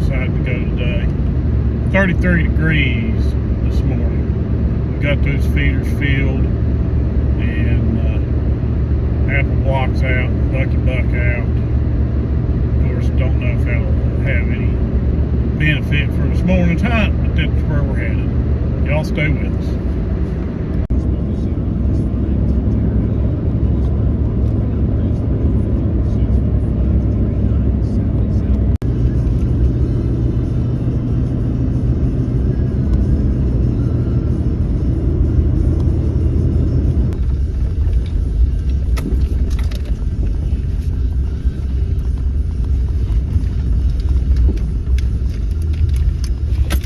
decided to go today. 33 degrees this morning. We got those feeders filled, and Apple Block's out, Bucky Buck out. Of course, don't know if that'll have any benefit for this morning's hunt, but that's where we're headed. Y'all stay with us.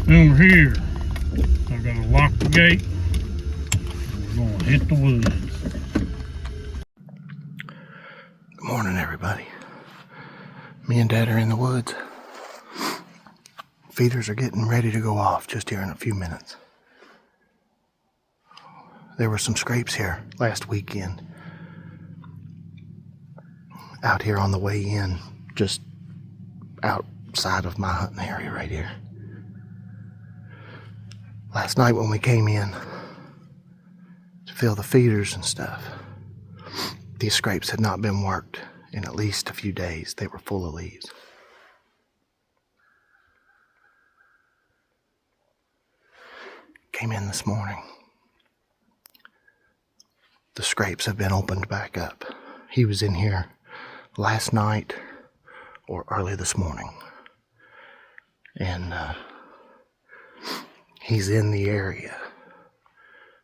Over here, I've got to lock the gate. We're going to hit the woods. Good morning, everybody. Me and Dad are in the woods. Feeders are getting ready to go off just here in a few minutes. There were some scrapes here last weekend. Out here on the way in, just outside of my hunting area right here. Last night when we came in to fill the feeders and stuff, these scrapes had not been worked in at least a few days. They were full of leaves. Came in this morning. The scrapes have been opened back up. He was in here last night or early this morning. And he's in the area.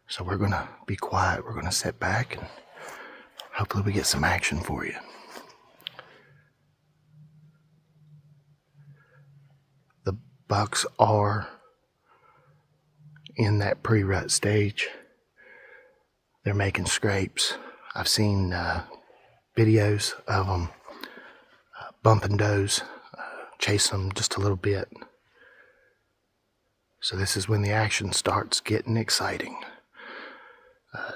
So we're going to be quiet. We're going to sit back and hopefully we get some action for you. The bucks are in that pre-rut stage. They're making scrapes. I've seen videos of them bumping does, chase them just a little bit. So this is when the action starts getting exciting.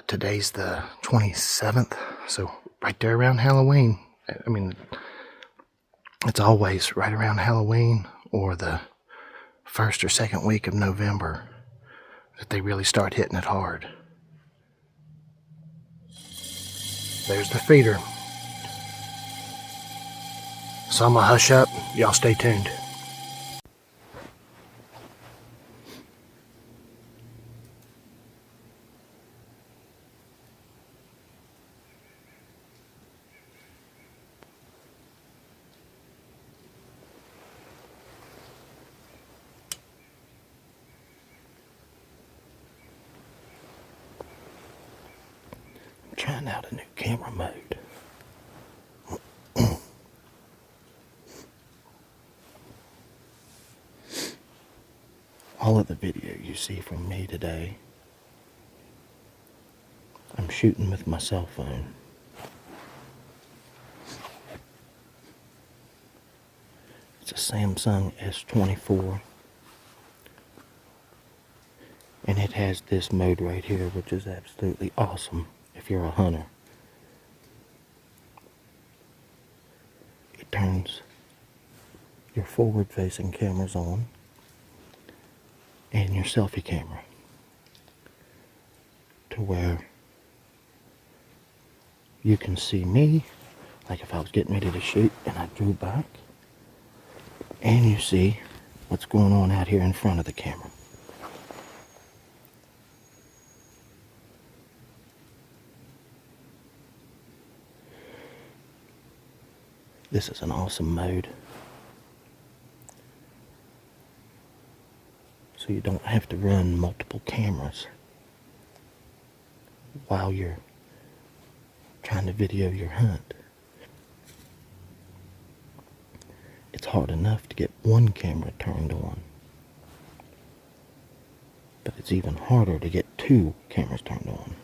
Today's the 27th, so right there around Halloween. I mean, it's always right around Halloween or the first or second week of November that they really start hitting it hard. There's the feeder. So I'm gonna hush up. Y'all stay tuned. Trying out a new camera mode. All of the video you see from me today, I'm shooting with my cell phone. It's a Samsung S24. And it has this mode right here, which is absolutely awesome if you're a hunter. It turns your forward-facing cameras on and your selfie camera to where you can see me, like if I was getting ready to shoot and I drew back, and you see what's going on out here in front of the camera. This is an awesome mode. So you don't have to run multiple cameras while you're trying to video your hunt. It's hard enough to get one camera turned on, but it's even harder to get two cameras turned on.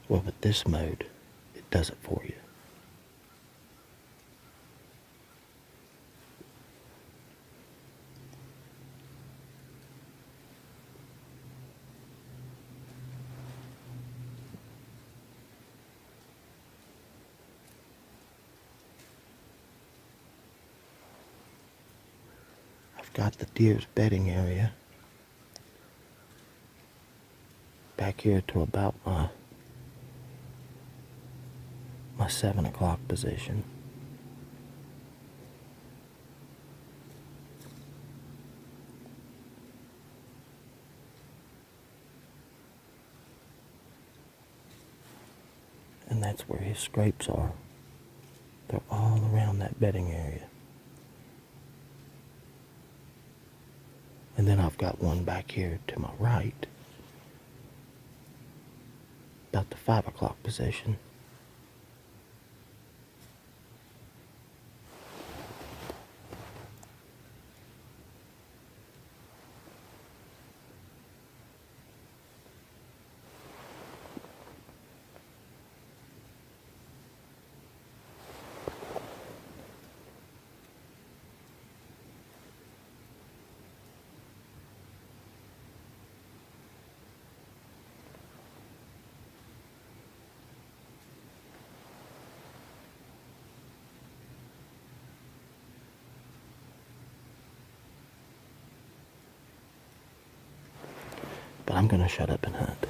Well, with this mode, it does it for you. I've got the deer's bedding area back here to about my 7 o'clock position. And that's where his scrapes are. They're all around that bedding area. And then I've got one back here to my right, about the 5 o'clock position. But I'm gonna shut up and hunt.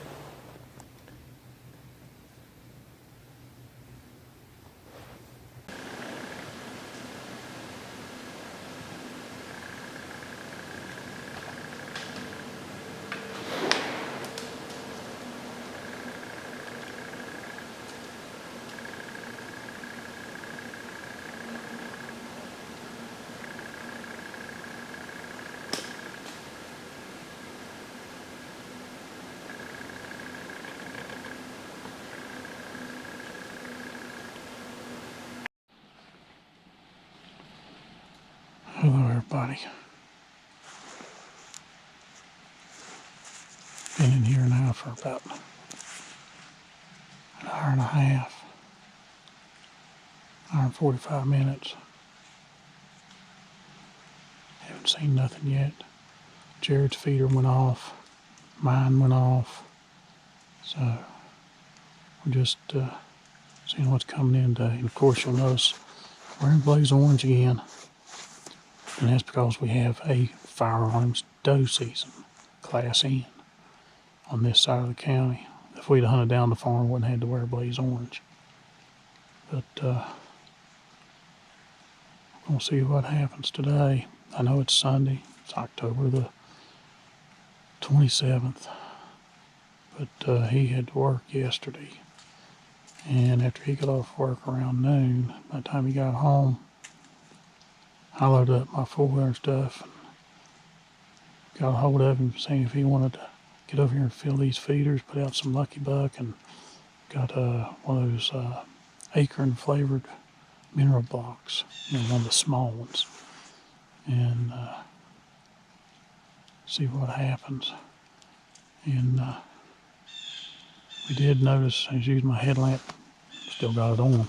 Hello everybody. Been in here now for about an hour and a half, hour and 45 minutes. Haven't seen nothing yet. Jerod's feeder went off, mine went off, so we're just seeing what's coming in today. And of course you'll notice we're in blaze orange again. And that's because we have a firearms doe season, Class N, on this side of the county. If we'd hunted down the farm, we wouldn't have had to wear blaze orange. But we're going to see what happens today. I know it's Sunday. It's October the 27th. But he had to work yesterday. And after he got off work around noon, by the time he got home, I loaded up my four-wheeler stuff and got a hold of him saying if he wanted to get over here and fill these feeders, put out some Lucky Buck, and got one of those acorn flavored mineral blocks, one of the small ones, and see what happens. And we did notice I was using my headlamp, still got it on.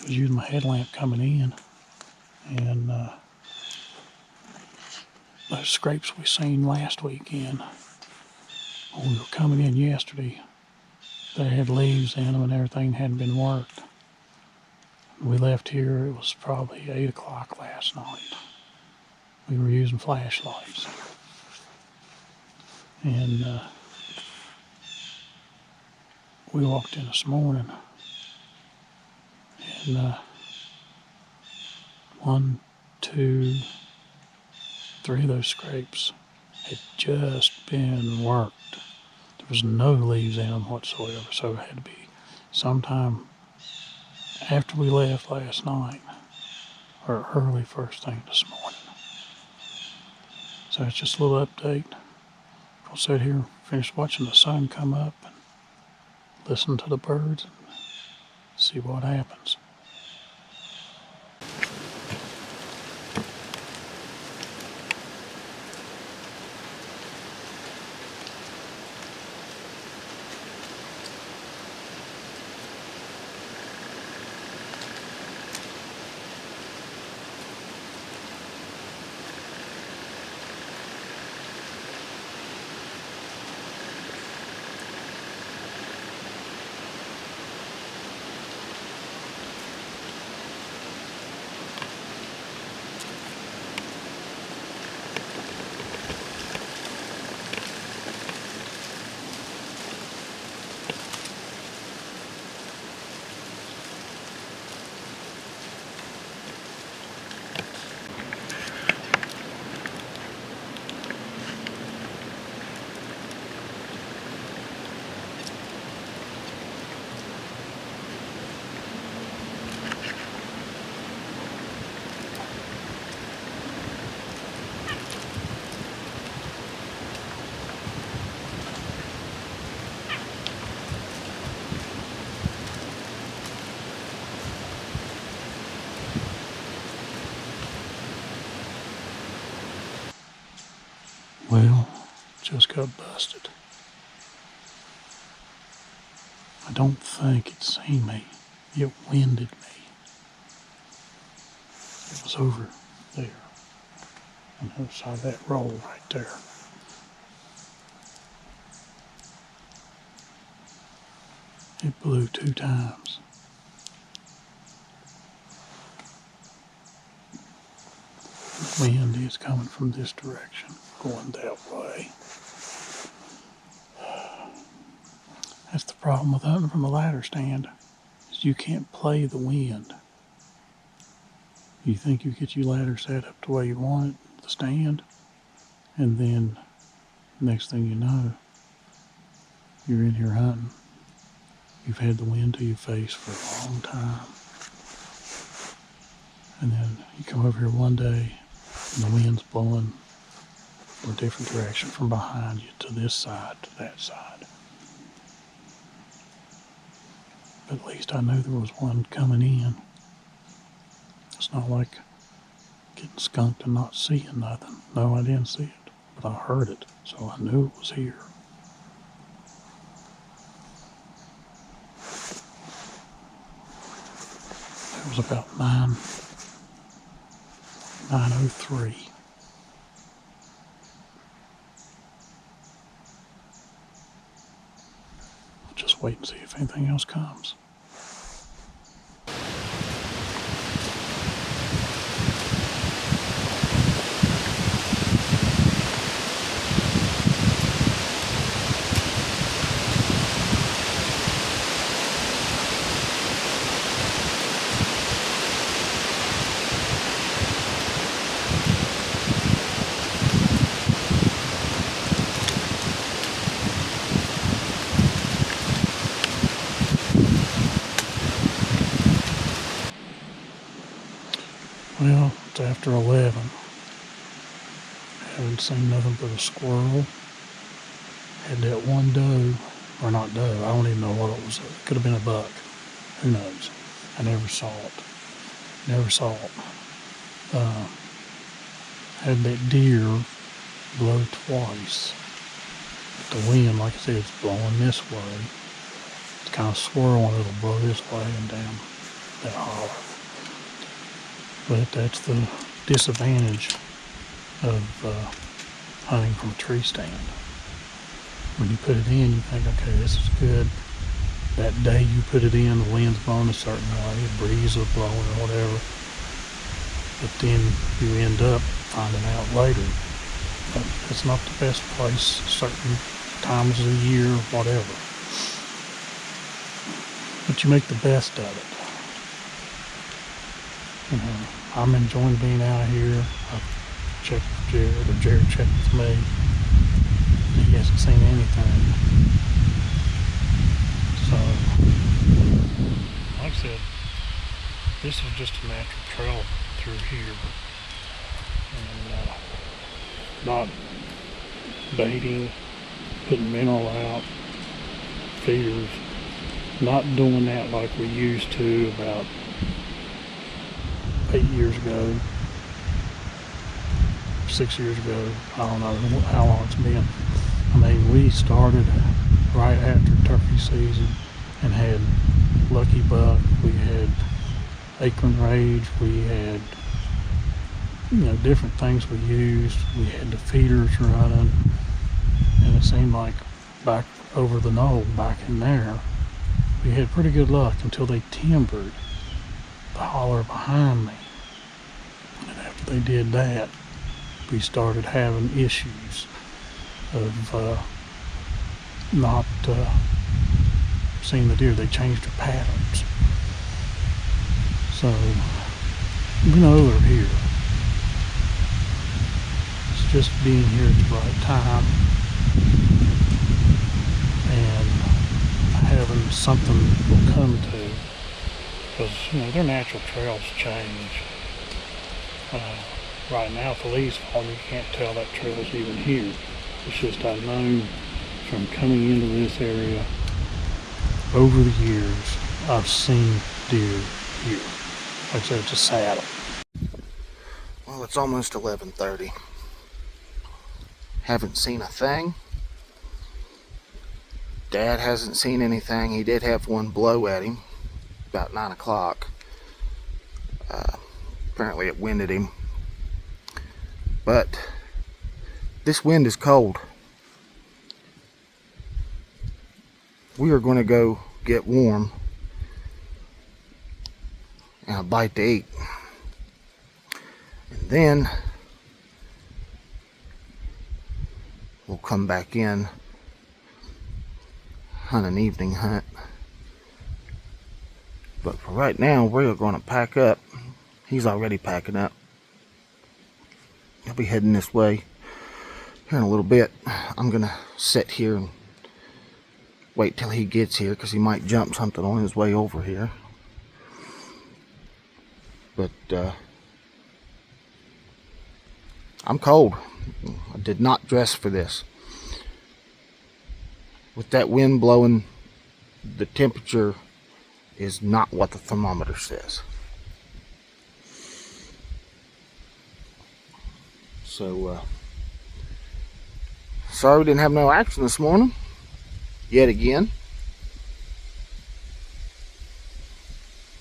I was using my headlamp coming in, and those scrapes we seen last weekend, when we were coming in yesterday, they had leaves in them and everything hadn't been worked. We left here, it was probably 8 o'clock last night. We were using flashlights. And we walked in this morning, and 1, 2, 3 of those scrapes had just been worked. There was no leaves in them whatsoever, so it had to be sometime after we left last night or early first thing this morning. So it's just a little update. I'll sit here and finish watching the sun come up and listen to the birds and see what happens. Well, just got busted. I don't think it seen me. It winded me. It was over there. On the other side of that roll right there. It blew 2 times. The wind is coming from this direction, going that way. That's the problem with hunting from a ladder stand, is you can't play the wind. You think you get your ladder set up the way you want it, the stand, and then next thing you know, you're in here hunting. You've had the wind to your face for a long time. And then you come over here one day and the wind's blowing from a different direction from behind you to this side, to that side. But at least I knew there was one coming in. It's not like getting skunked and not seeing nothing. No, I didn't see it, but I heard it, so I knew it was here. It was about 9:03. I'll just wait and see if anything else comes. Well, it's after 11. Haven't seen nothing but a squirrel. Had that one doe, or not doe, I don't even know what it was. It could have been a buck. Who knows? I never saw it. Had that deer blow twice. But the wind, like I said, it's blowing this way. It's kind of swirling. It'll blow this way and down that holler. But that's the disadvantage of hunting from a tree stand. When you put it in, you think, okay, this is good. That day you put it in, the wind's blowing a certain way, a breeze is blowing or whatever. But then you end up finding out later that it's not the best place certain times of the year, whatever. But you make the best of it. You know, I'm enjoying being out here. I've checked with Jerod, or Jerod checked with me. He hasn't seen anything. So, like I said, this is just a natural trail through here. And not baiting, putting mineral out, feeders, not doing that like we used to about 8 years ago, 6 years ago. I don't know how long it's been. I mean, we started right after turkey season and had lucky buck, we had acorn rage, we had, you know, different things we used. We had the feeders running, and it seemed like back over the knoll, back in there, we had pretty good luck until they timbered the holler behind me. And after they did that, we started having issues of not seeing the deer. They changed their patterns. So we know they're here. It's just being here at the right time and having something to come to. Because, you know, their natural trails change. Right now, if the leaves fall, you can't tell that trail's even here. It's just I know from coming into this area over the years, I've seen deer here. Like I said, it's a saddle. Well, it's almost 11:30. Haven't seen a thing. Dad hasn't seen anything. He did have one blow at him about 9 o'clock. Apparently it winded him. But this wind is cold. We are going to go get warm and a bite to eat. And then we'll come back in, hunt an evening hunt. But for right now, we're going to pack up. He's already packing up. I'll be heading this way here in a little bit. I'm going to sit here and wait till he gets here, because he might jump something on his way over here. But I'm cold. I did not dress for this. With that wind blowing, the temperature is not what the thermometer says. So, sorry we didn't have no action this morning. Yet again.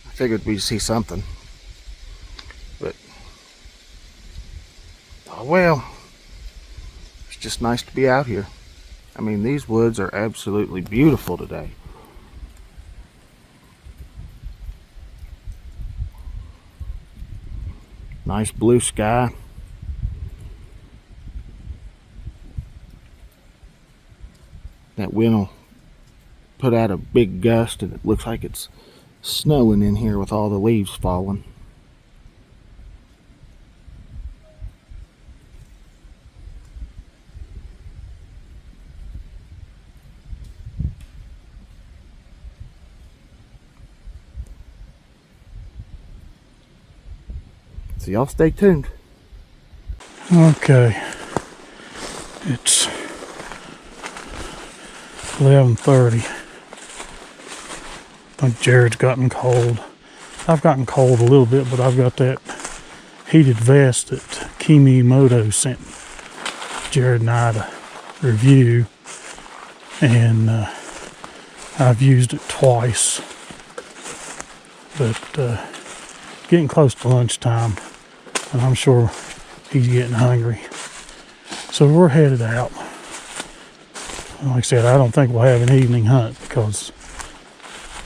I figured we'd see something. But, oh well. It's just nice to be out here. I mean, these woods are absolutely beautiful today. Nice blue sky. That wind will put out a big gust, and it looks like it's snowing in here with all the leaves falling. So y'all stay tuned. Okay. It's 11:30. I think Jared's gotten cold. I've gotten cold a little bit, but I've got that heated vest that Kimimoto sent Jerod and I to review, and I've used it twice. But getting close to lunchtime, and I'm sure he's getting hungry. So we're headed out. Like I said, I don't think we'll have an evening hunt because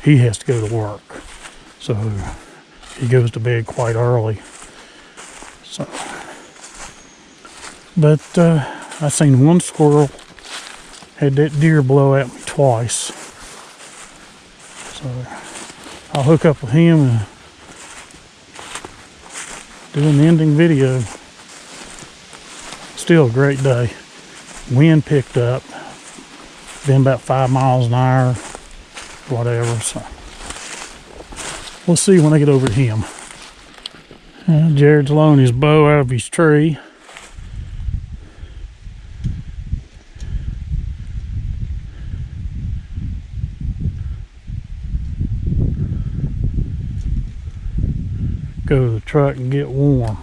he has to go to work. So he goes to bed quite early. So, but I seen one squirrel, had that deer blow at me twice. So I'll hook up with him and do an ending video. Still a great day. Wind picked up. Been about 5 miles an hour, whatever. So we'll see when I get over to him. Jared's loaning his bow out of his tree. Go to the truck and get warm.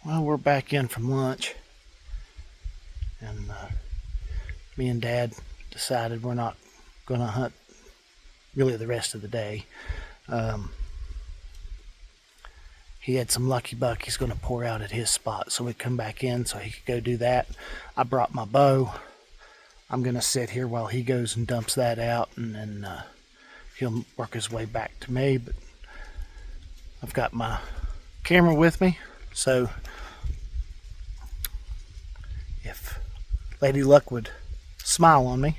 Well, we're back in from lunch, and me and Dad decided we're not going to hunt really the rest of the day. He had some lucky buck he's going to pour out at his spot, so we come back in so he could go do that. I brought my bow. I'm going to sit here while he goes and dumps that out, and then he'll work his way back to me. But I've got my camera with me, so if Lady Luck would smile on me,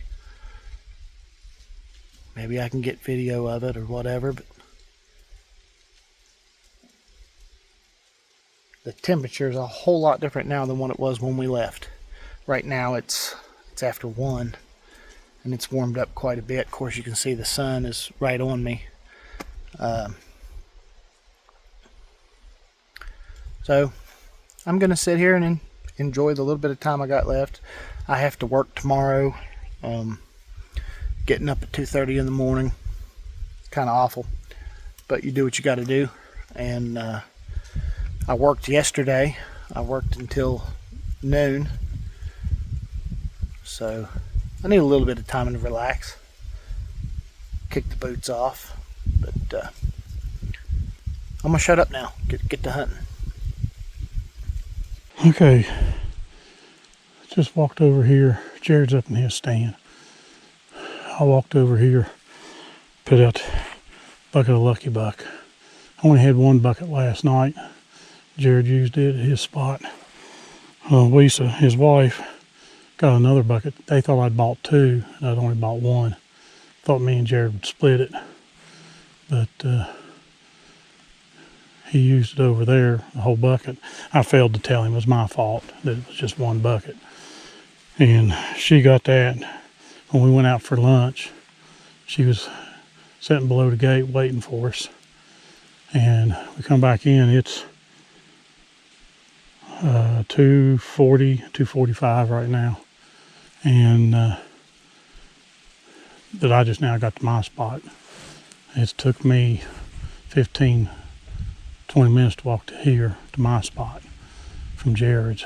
maybe I can get video of it or whatever. But the temperature is a whole lot different now than what it was when we left. Right now it's after 1, and it's warmed up quite a bit. Of course, you can see the sun is right on me. So I'm going to sit here and enjoy the little bit of time I got left. I have to work tomorrow. Getting up at 2:30 in the morning. Kind of awful, but you do what you got to do. And I worked yesterday. I worked until noon. So I need a little bit of time to relax. Kick the boots off. But I'm gonna shut up now. Get to hunting. Okay. Just walked over here. Jared's up in his stand. I walked over here, put out a bucket of Lucky Buck. I only had one bucket last night. Jared used it at his spot. Lisa, his wife, got another bucket. They thought I'd bought two, and I'd only bought one. Thought me and Jared would split it. But he used it over there, the whole bucket. I failed to tell him it was my fault that it was just one bucket. And she got that when we went out for lunch. She was sitting below the gate waiting for us. And we come back in, it's 2:40, 2:45 right now. And that I just now got to my spot. It's took me 15, 20 minutes to walk to here, to my spot, from Jared's.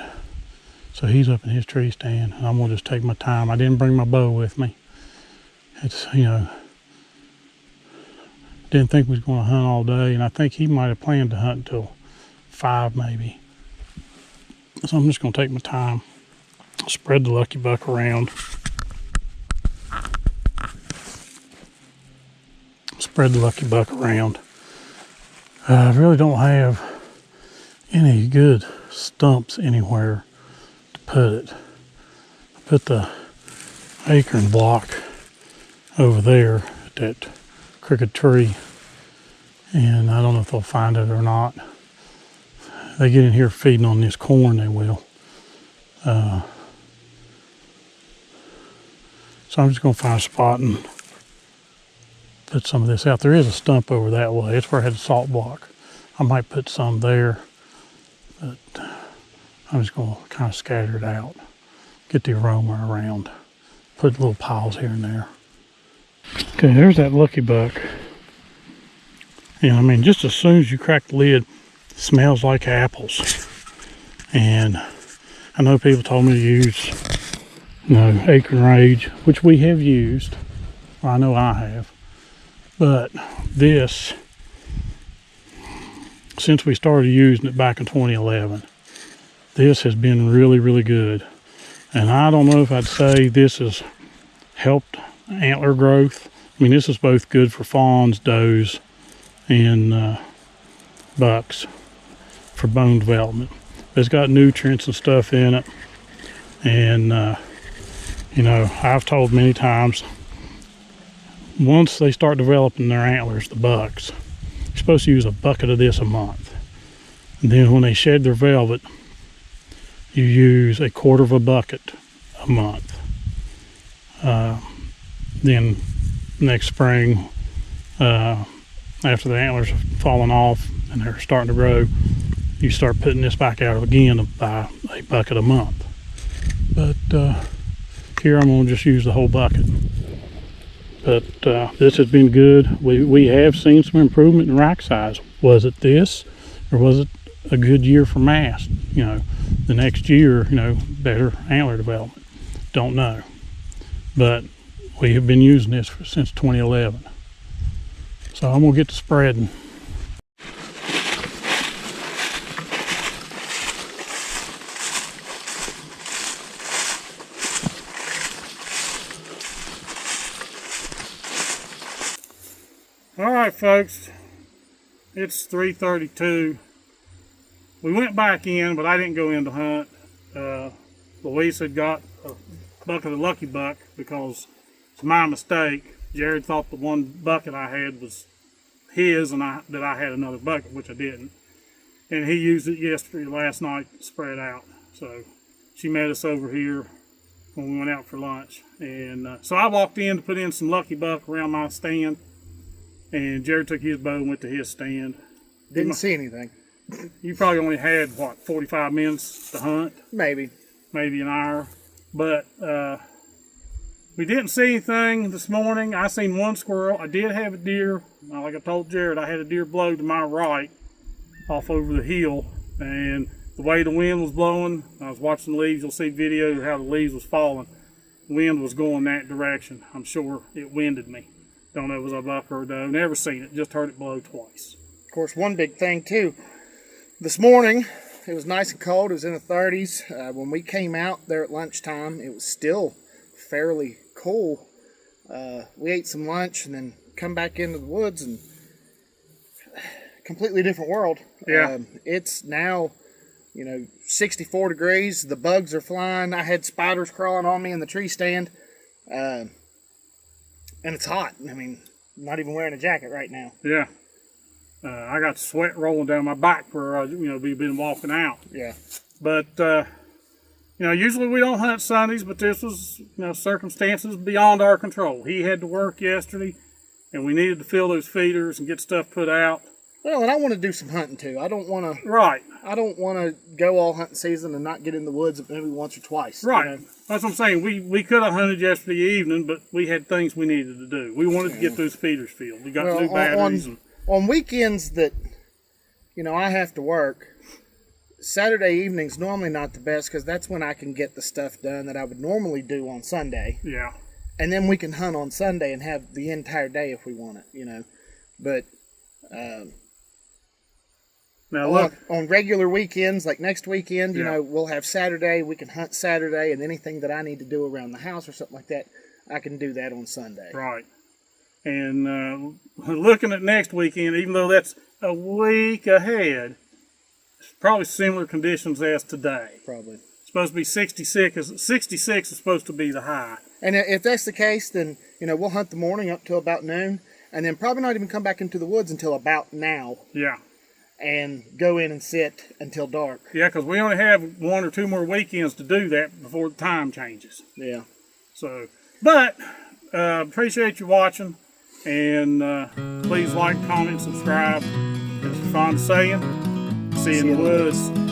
So he's up in his tree stand, and I'm gonna just take my time. I didn't bring my bow with me. It's, didn't think we was gonna hunt all day, and I think he might have planned to hunt until 5 maybe. So I'm just gonna take my time, spread the Lucky Buck around. Spread the Lucky Buck around. I really don't have any good stumps anywhere to put it. I put the acorn block over there at that crooked tree, and I don't know if they'll find it or not. They get in here feeding on this corn, they will. So I'm just going to find a spot and put some of this out. There is a stump over that way. It's where I had the salt block. I might put some there, but I'm just going to kind of scatter it out, get the aroma around, put little piles here and there. Okay, there's that Lucky Buck. And I mean, just as soon as you crack the lid, it smells like apples. And I know people told me to use, Acorn Rage, which we have used. Well, I know I have. But this, since we started using it back in 2011, this has been really, really good. And I don't know if I'd say this has helped antler growth. I mean, this is both good for fawns, does, and bucks for bone development. It's got nutrients and stuff in it. And, I've told many times, once they start developing their antlers, the bucks, you're supposed to use a bucket of this a month. And then when they shed their velvet, you use a quarter of a bucket a month. Then next spring, after the antlers have fallen off and they're starting to grow, you start putting this back out again by a bucket a month. But here I'm going to just use the whole bucket. But this has been good. We have seen some improvement in rack size. Was it this, or was it a good year for mast? The next year, better antler development. Don't know. But we have been using this since 2011. So I'm gonna get to spreading. All right, folks, it's 3:32. We went back in, but I didn't go in to hunt. Louise had got a bucket of Lucky Buck because it's my mistake. Jared thought the one bucket I had was his, and that I had another bucket, which I didn't. And he used it last night, spread out. So she met us over here when we went out for lunch. And so I walked in to put in some Lucky Buck around my stand. And Jared took his bow and went to his stand. Didn't see anything. You probably only had, 45 minutes to hunt? Maybe an hour. But we didn't see anything this morning. I seen one squirrel. I did have a deer. Like I told Jared, I had a deer blow to my right off over the hill. And the way the wind was blowing, I was watching the leaves. You'll see video of how the leaves was falling. The wind was going that direction. I'm sure it winded me. Don't know if it was a buck or a doe. Never seen it. Just heard it blow twice. Of course, one big thing too. This morning, it was nice and cold. It was in the 30s. When we came out there at lunchtime, it was still fairly cool. We ate some lunch and then come back into the woods, and completely different world. Yeah. It's now, 64 degrees. The bugs are flying. I had spiders crawling on me in the tree stand. And it's hot. I mean, I'm not even wearing a jacket right now. Yeah. I got sweat rolling down my back where we've been walking out. Yeah. But usually we don't hunt Sundays, but this was circumstances beyond our control. He had to work yesterday, and we needed to fill those feeders and get stuff put out. Well, and I want to do some hunting too. I don't want to. Right. I don't want to go all hunting season and not get in the woods maybe once or twice. Right. That's what I'm saying. We could have hunted yesterday evening, but we had things we needed to do. We wanted to get those feeders filled. We got new batteries. On weekends that, I have to work, Saturday evening's normally not the best because that's when I can get the stuff done that I would normally do on Sunday. Yeah. And then we can hunt on Sunday and have the entire day if we want it, But now look, on regular weekends, like next weekend, we'll have Saturday. We can hunt Saturday, and anything that I need to do around the house or something like that, I can do that on Sunday. Right. And looking at next weekend, even though that's a week ahead, it's probably similar conditions as today. Probably. It's supposed to be 66. 66 is supposed to be the high. And if that's the case, then, we'll hunt the morning up till about noon, and then probably not even come back into the woods until about now. Yeah. And go in and sit until dark. Yeah, because we only have 1 or 2 more weekends to do that before the time changes. Yeah. So, but appreciate you watching. And please like, comment, subscribe. As Fawn saying, see you in the woods.